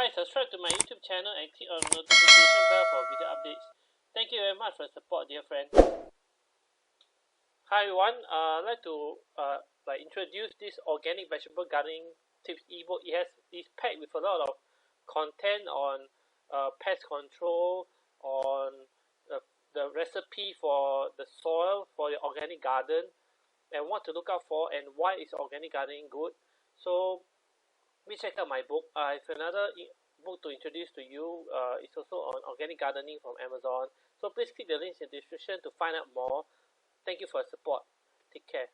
Hi, subscribe to my YouTube channel and click on the notification bell for video updates. Thank you very much for the support, dear friends. Hi everyone, I'd like to introduce this organic vegetable gardening tips ebook. It's packed with a lot of content on pest control, on the recipe for the soil for your organic garden, and what to look out for, and why is organic gardening good. So please check out my book. I have another book to introduce to you. It's also on organic gardening from Amazon. So please click the links in the description to find out more. Thank you for your support. Take care.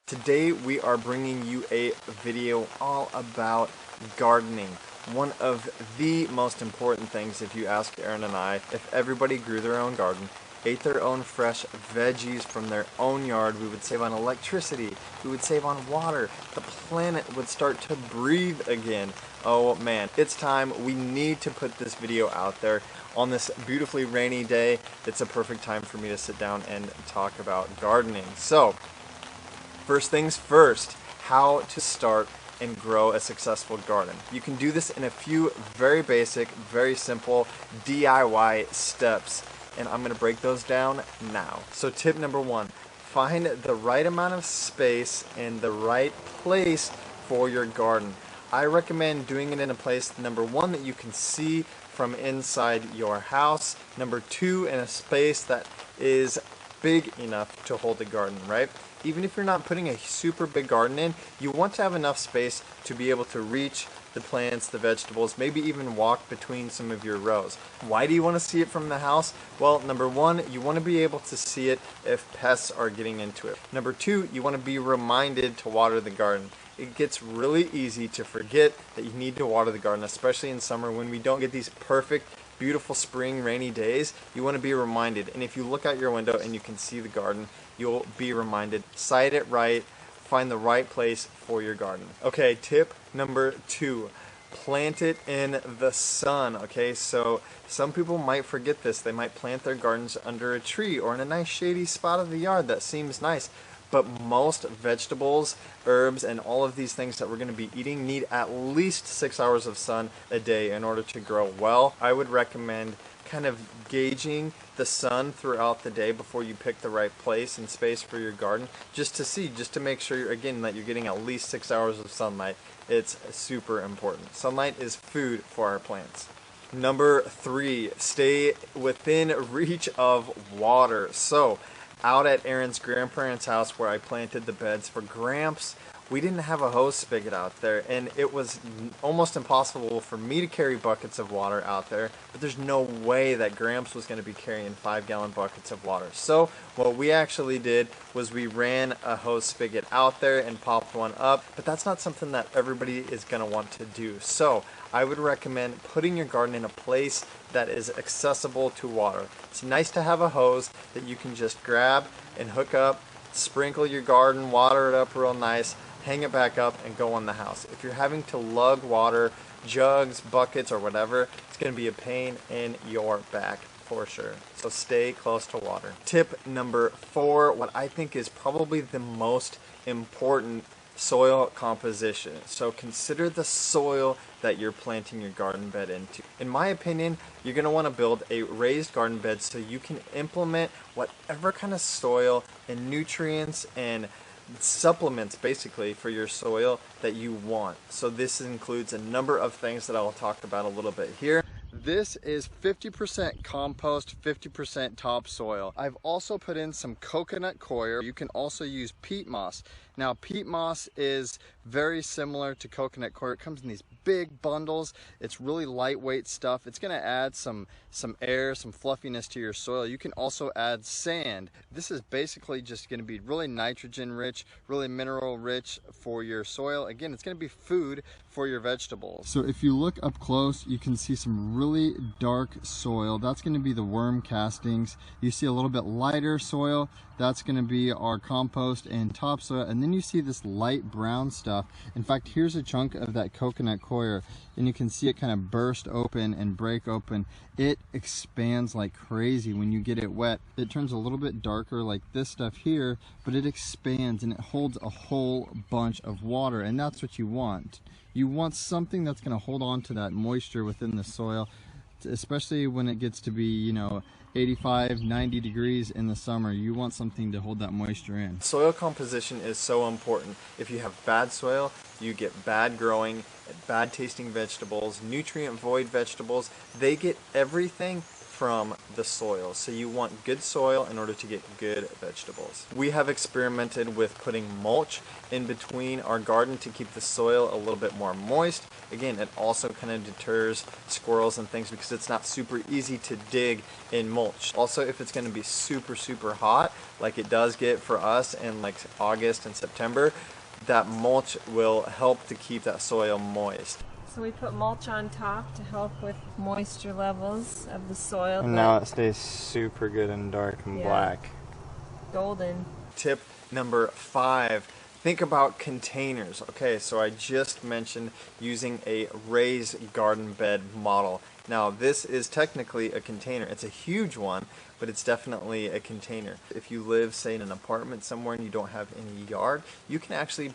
Today we are bringing you a video all about gardening. One of the most important things, if you ask Aaron and I, if everybody grew their own garden, ate their own fresh veggies from their own yard, we would save on electricity, we would save on water, the planet would start to breathe again. Oh man, it's time. We need to put this video out there on this beautifully rainy day. It's a perfect time for me to sit down and talk about gardening. So, first things first, how to start and grow a successful garden. You can do this in a few very basic, very simple DIY steps, and I'm going to break those down now. So tip number one, find the right amount of space and the right place for your garden. I recommend doing it in a place, number one, that you can see from inside your house, number two, in a space that is big enough to hold a garden, right? Even if you're not putting a super big garden in, you want to have enough space to be able to reach the plants, the vegetables, maybe even walk between some of your rows. Why do you want to see it from the house? Well, number one, you want to be able to see it if pests are getting into it. Number two, you want to be reminded to water the garden. It gets really easy to forget that you need to water the garden, especially in summer when we don't get these perfect, beautiful spring rainy days. You want to be reminded, and if you look out your window and you can see the garden, you'll be reminded. Site it right, find the right place for your garden. Okay, tip number two, plant it in the sun. Okay, so some people might forget this. They might plant their gardens under a tree or in a nice shady spot of the yard. That seems nice. But most vegetables, herbs, and all of these things that we're going to be eating need at least 6 hours of sun a day in order to grow well. I would recommend kind of gauging the sun throughout the day before you pick the right place and space for your garden, just to make sure, again, that you're getting at least 6 hours of sunlight. It's super important. Sunlight is food for our plants. Number three, stay within reach of water. So, out at Aaron's grandparents' house where I planted the beds for Gramps, we didn't have a hose spigot out there, and it was almost impossible for me to carry buckets of water out there, but there's no way that Gramps was going to be carrying 5-gallon buckets of water. So what we actually did was we ran a hose spigot out there and popped one up, but that's not something that everybody is going to want to do. So I would recommend putting your garden in a place that is accessible to water. It's nice to have a hose that you can just grab and hook up, sprinkle your garden, water it up real nice, hang it back up, and go in the house. If you're having to lug water, jugs, buckets, or whatever, it's going to be a pain in your back for sure. So stay close to water. Tip number four, what I think is probably the most important, soil composition. So consider the soil that you're planting your garden bed into. In my opinion, you're going to want to build a raised garden bed so you can implement whatever kind of soil and nutrients and supplements basically for your soil that you want. So this includes a number of things that I'll talk about a little bit here. This is 50% compost, 50% topsoil. I've also put in some coconut coir. You can also use peat moss. Now, peat moss is very similar to coconut coir. It comes in these big bundles. It's really lightweight stuff. It's going to add some air, some fluffiness to your soil. You can also add sand. This is basically just going to be really nitrogen rich, really mineral rich for your soil. Again, it's going to be food for your vegetables. So if you look up close, you can see some really dark soil. That's going to be the worm castings. You see a little bit lighter soil. That's going to be our compost and topsoil. And then you see this light brown stuff. In fact, here's a chunk of that coconut coir, and you can see it kind of burst open and break open. It expands like crazy when you get it wet. It turns a little bit darker like this stuff here, but it expands and it holds a whole bunch of water, and that's what you want. You want something that's going to hold on to that moisture within the soil, especially when it gets to be, you know, 85, 90 degrees in the summer. You want something to hold that moisture in. Soil composition is so important. If you have bad soil, you get bad growing, bad tasting vegetables, nutrient void vegetables. They get everything from the soil. So you want good soil in order to get good vegetables. We have experimented with putting mulch in between our garden to keep the soil a little bit more moist. Again, it also kind of deters squirrels and things because it's not super easy to dig in mulch. Also, if it's going to be super hot, like it does get for us in like August and September, that mulch will help to keep that soil moist. So we put mulch on top to help with moisture levels of the soil. And now it stays super good and dark and black. Golden. Tip number 5, think about containers. Okay, so I just mentioned using a raised garden bed model. Now this is technically a container. It's a huge one, but it's definitely a container. If you live, say, in an apartment somewhere and you don't have any yard, you can actually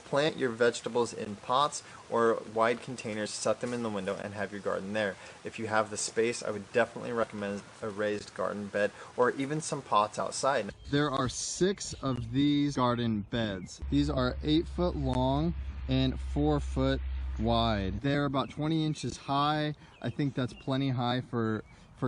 plant your vegetables in pots or wide containers, set them in the window, and have your garden there. If you have the space, I would definitely recommend a raised garden bed or even some pots outside. There are 6 of these garden beds. These are 8 foot long and 4 foot wide. They're about 20 inches high. I think that's plenty high for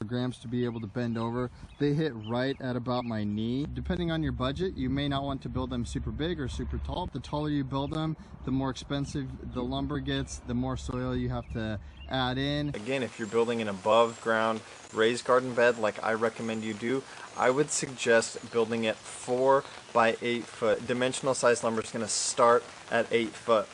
Gramps to be able to bend over. They hit right at about my knee. Depending on your budget, you may not want to build them super big or super tall. The taller you build them, the more expensive the lumber gets, the more soil you have to add in. Again, if you're building an above ground raised garden bed like I recommend you do, I would suggest building it 4 by 8 foot. Dimensional size lumber is going to start at 8 foot.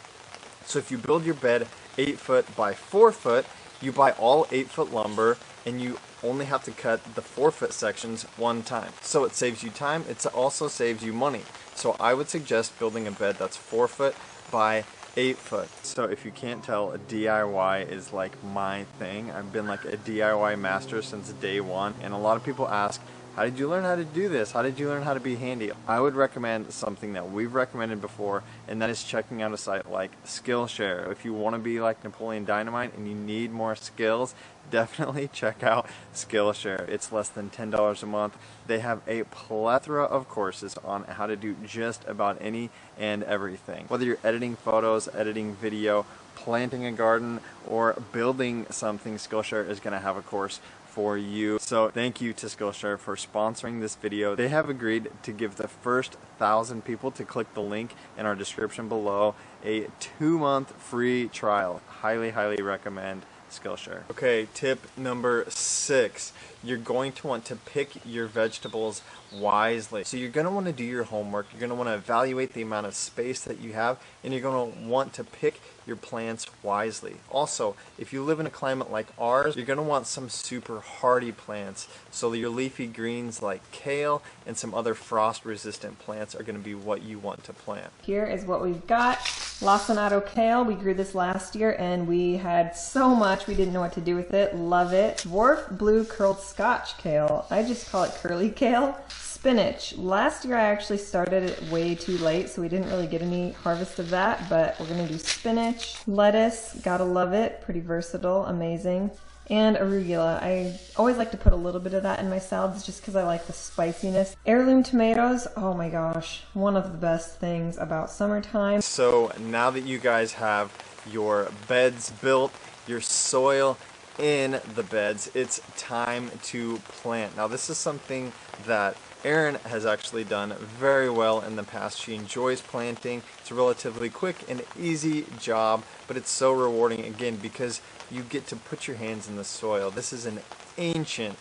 So if you build your bed 8 foot by 4 foot, you buy all 8 foot lumber and you only have to cut the 4 foot sections one time. So it saves you time, it also saves you money. So I would suggest building a bed that's 4 foot by 8 foot. So if you can't tell, a DIY is like my thing. I've been like a DIY master since day one, and a lot of people ask, how did you learn how to do this? How did you learn how to be handy? I would recommend something that we've recommended before, and that is checking out a site like Skillshare. If you want to be like Napoleon Dynamite and you need more skills, definitely check out Skillshare. It's less than $10 a month. They have a plethora of courses on how to do just about any and everything. Whether you're editing photos, editing video, planting a garden, or building something, Skillshare is going to have a course for you. So thank you to Skillshare for sponsoring this video. They have agreed to give the first 1,000 people to click the link in our description below a 2-month free trial. Highly recommend Skillshare. Okay, tip number 6. You're going to want to pick your vegetables wisely. So you're going to want to do your homework. You're going to want to evaluate the amount of space that you have, and you're going to want to pick your plants wisely. Also, if you live in a climate like ours, you're going to want some super hardy plants. So your leafy greens like kale and some other frost-resistant plants are going to be what you want to plant. Here is what we've got. Lacinato kale. We grew this last year and we had so much we didn't know what to do with it. Love it. Dwarf blue curled Scotch kale. I just call it curly kale. Spinach. Last year I actually started it way too late, so we didn't really get any harvest of that, but we're going to do spinach. Lettuce. Gotta love it. Pretty versatile. Amazing. And arugula. I always like to put a little bit of that in my salads just because I like the spiciness. Heirloom tomatoes. Oh my gosh. One of the best things about summertime. So now that you guys have your beds built, your soil in the beds, it's time to plant. Now this is something that Erin has actually done very well in the past. She enjoys planting. It's a relatively quick and easy job, but it's so rewarding again because you get to put your hands in the soil. This is an ancient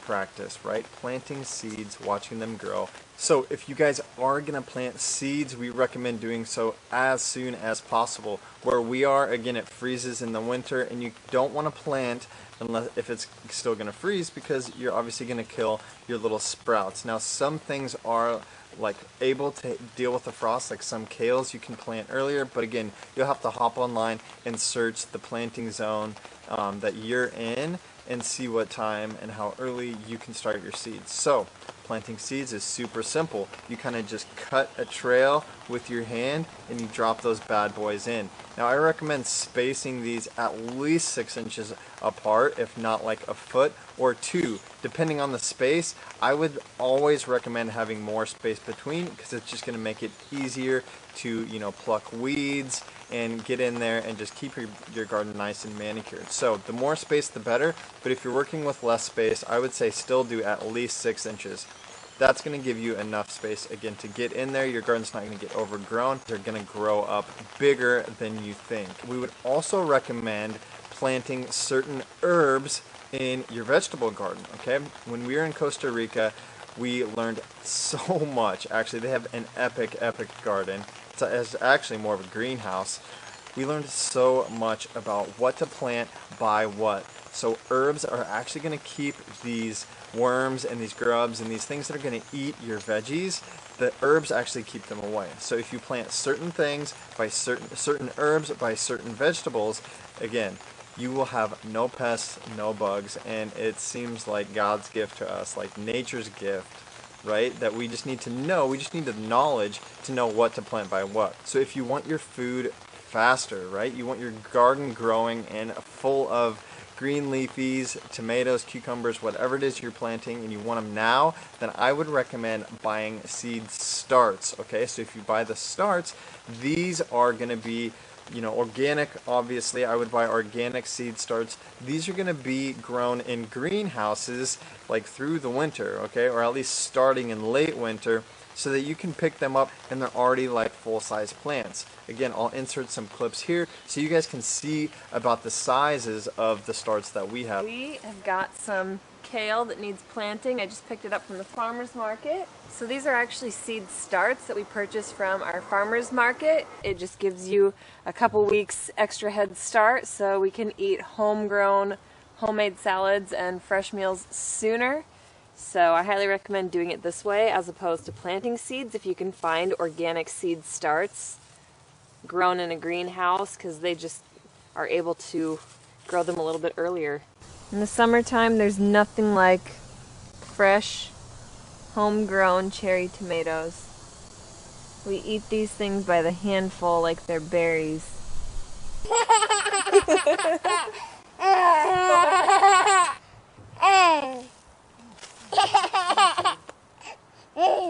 practice, right? Planting seeds, watching them grow. So if you guys are gonna plant seeds, we recommend doing so as soon as possible. Where we are, again, it freezes in the winter and you don't want to plant unless if it's still gonna freeze because you're obviously gonna kill your little sprouts. Now some things are like able to deal with the frost. Like some kales you can plant earlier, but again, you'll have to hop online and search the planting zone that you're in and see what time and how early you can start your seeds. So planting seeds is super simple. You kind of just cut a trail with your hand and you drop those bad boys in. Now I recommend spacing these at least 6 inches apart, if not like a foot or 2, depending on the space. I would always recommend having more space between, because it's just going to make it easier to, you know, pluck weeds and get in there and just keep your garden nice and manicured. So the more space the better, but if you're working with less space, I would say still do at least 6 inches. That's going to give you enough space, again, to get in there. Your garden's not going to get overgrown. They're going to grow up bigger than you think. We would also recommend planting certain herbs in your vegetable garden, okay? When we were in Costa Rica, we learned so much. Actually, they have an epic garden. It's actually more of a greenhouse. We learned so much about what to plant by what. So herbs are actually going to keep these worms and these grubs and these things that are going to eat your veggies. The herbs actually keep them away. So if you plant certain things by certain herbs by certain vegetables, again, you will have no pests, no bugs, and it seems like God's gift to us, like nature's gift, right? That we just need to know, we just need the knowledge to know what to plant by what. So if you want your food faster, right? You want your garden growing and full of green leafies, tomatoes, cucumbers, whatever it is you're planting, and you want them now, then I would recommend buying seed starts, okay? So if you buy the starts, these are going to be, you know, organic. Obviously I would buy organic seed starts. These are going to be grown in greenhouses like through the winter, okay, or at least starting in late winter, so that you can pick them up and they're already like full-size plants. Again, I'll insert some clips here so you guys can see about the sizes of the starts that we have. We have got some kale that needs planting. I just picked it up from the farmer's market. So these are actually seed starts that we purchased from our farmer's market. It just gives you a couple weeks extra head start so we can eat homegrown, homemade salads and fresh meals sooner. So I highly recommend doing it this way as opposed to planting seeds if you can find organic seed starts grown in a greenhouse, because they just are able to grow them a little bit earlier. In the summertime, there's nothing like fresh, homegrown cherry tomatoes. We eat these things by the handful like they're berries.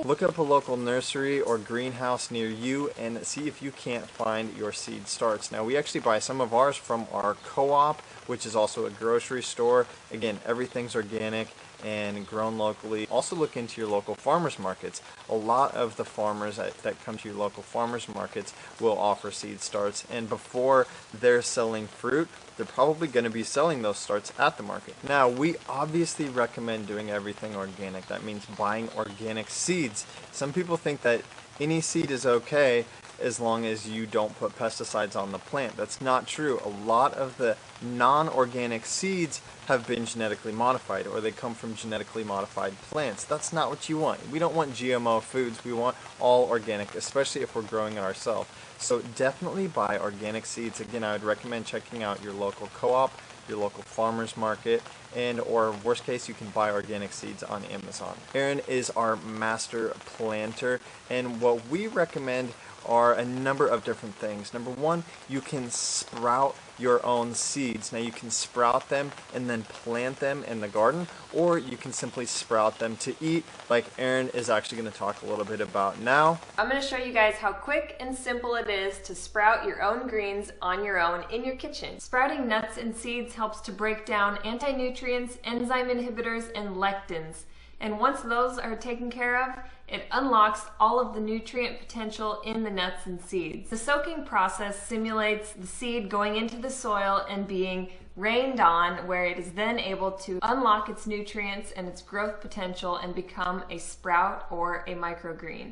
Look up a local nursery or greenhouse near you and see if you can't find your seed starts. Now we actually buy some of ours from our co-op, which is also a grocery store. Again, everything's organic and grown locally. Also look into your local farmers markets. A lot of the farmers that come to your local farmers markets will offer seed starts, and before they're selling fruit, they're probably going to be selling those starts at the market. Now, we obviously recommend doing everything organic. That means buying organic seeds. Some people think that any seed is okay as long as you don't put pesticides on the plant. That's not true. A lot of the non-organic seeds have been genetically modified, or they come from genetically modified plants. That's not what you want. We don't want GMO foods. We want all organic, especially if we're growing it ourselves. So definitely buy organic seeds. Again, I would recommend checking out your local co-op, your local farmer's market, and or worst case, you can buy organic seeds on Amazon. Aaron is our master planter, and what we recommend are a number of different things. Number one, you can sprout your own seeds. Now you can sprout them and then plant them in the garden, or you can simply sprout them to eat, like Aaron is actually going to talk a little bit about now. I'm going to show you guys how quick and simple it is to sprout your own greens on your own in your kitchen. Sprouting nuts and seeds helps to break down anti-nutrients, enzyme inhibitors, and lectins. And once those are taken care of, it unlocks all of the nutrient potential in the nuts and seeds. The soaking process simulates the seed going into the soil and being rained on, where it is then able to unlock its nutrients and its growth potential and become a sprout or a microgreen.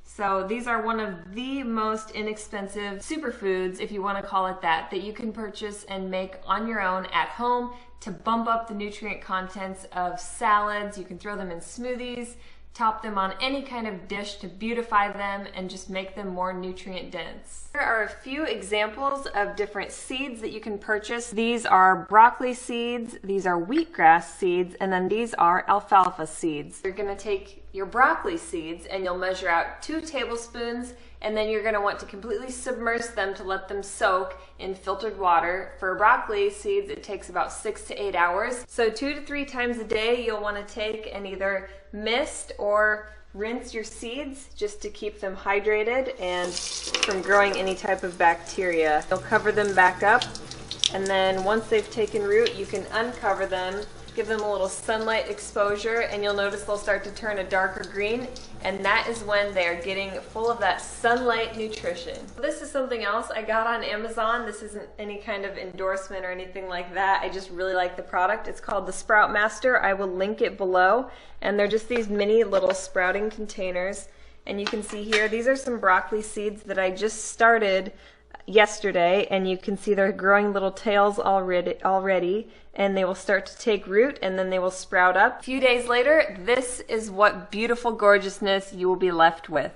So these are one of the most inexpensive superfoods, if you want to call it that you can purchase and make on your own at home to bump up the nutrient contents of salads. You can throw them in smoothies, top them on any kind of dish to beautify them and just make them more nutrient dense. Here are a few examples of different seeds that you can purchase. These are broccoli seeds, these are wheatgrass seeds, and then these are alfalfa seeds. You're going to take your broccoli seeds and you'll measure out 2 tablespoons, and then you're going to want to completely submerge them to let them soak in filtered water. For broccoli seeds, it takes about 6 to 8 hours. So 2 to 3 times a day you'll want to take and either mist or rinse your seeds just to keep them hydrated and from growing any type of bacteria. You'll cover them back up, and then once they've taken root, you can uncover them, give them a little sunlight exposure, and you'll notice they'll start to turn a darker green, and that is when they are getting full of that sunlight nutrition. This is something else I got on Amazon. This isn't any kind of endorsement or anything like that. I just really like the product. It's called the Sprout Master. I will link it below, and they're just these mini little sprouting containers. And you can see here, these are some broccoli seeds that I just started yesterday, and you can see they're growing little tails already, and they will start to take root, and then they will sprout up. A few days later, this is what beautiful gorgeousness you will be left with.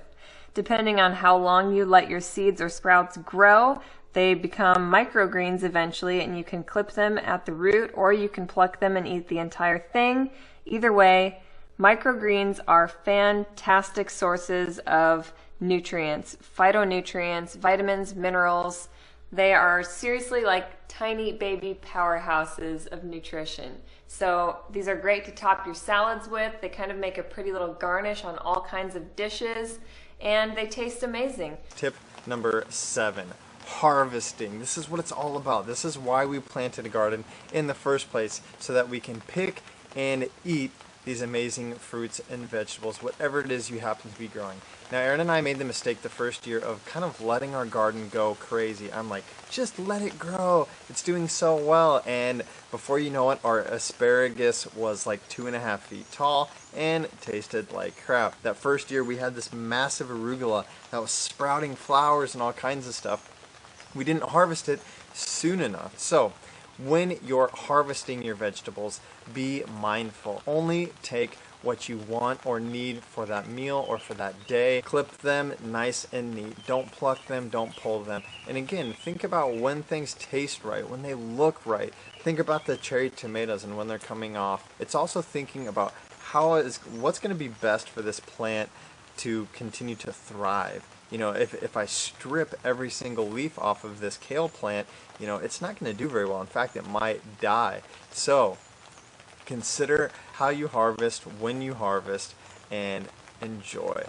Depending on how long you let your seeds or sprouts grow, they become microgreens eventually, and you can clip them at the root, or you can pluck them and eat the entire thing. Either way, microgreens are fantastic sources of nutrients, phytonutrients, vitamins, minerals. They are seriously like tiny baby powerhouses of nutrition. So these are great to top your salads with. They kind of make a pretty little garnish on all kinds of dishes, and they taste amazing. Tip number 7, harvesting. This is what it's all about. This is why we planted a garden in the first place, so that we can pick and eat these amazing fruits and vegetables, whatever it is you happen to be growing. Now, Erin and I made the mistake the first year of kind of letting our garden go crazy. I'm like, just let it grow. It's doing so well. And before you know it, our asparagus was like 2.5 feet tall and tasted like crap. That first year, we had this massive arugula that was sprouting flowers and all kinds of stuff. We didn't harvest it soon enough. So, when you're harvesting your vegetables, be mindful. Only take what you want or need for that meal or for that day. Clip them nice and neat. Don't pluck them, don't pull them. And again, think about when things taste right, when they look right. Think about the cherry tomatoes and when they're coming off. It's also thinking about what's going to be best for this plant to continue to thrive. You know, if I strip every single leaf off of this kale plant, you know, it's not going to do very well. In fact, it might die. So, consider how you harvest, when you harvest, and enjoy.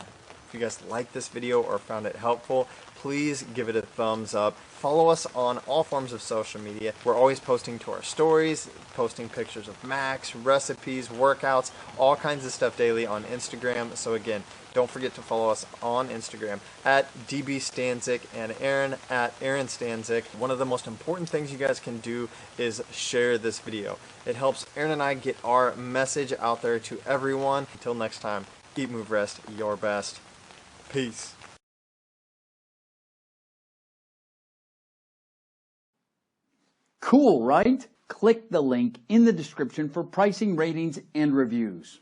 If you guys liked this video or found it helpful, please give it a thumbs up. Follow us on all forms of social media. We're always posting to our stories, posting pictures of Macs, recipes, workouts, all kinds of stuff daily on Instagram. So again, don't forget to follow us on Instagram at dbstanzik and Erin at Erin Stanzik. One of the most important things you guys can do is share this video. It helps Erin and I get our message out there to everyone. Until next time, eat, move, rest, your best. Peace. Cool, right? Click the link in the description for pricing, ratings, and reviews.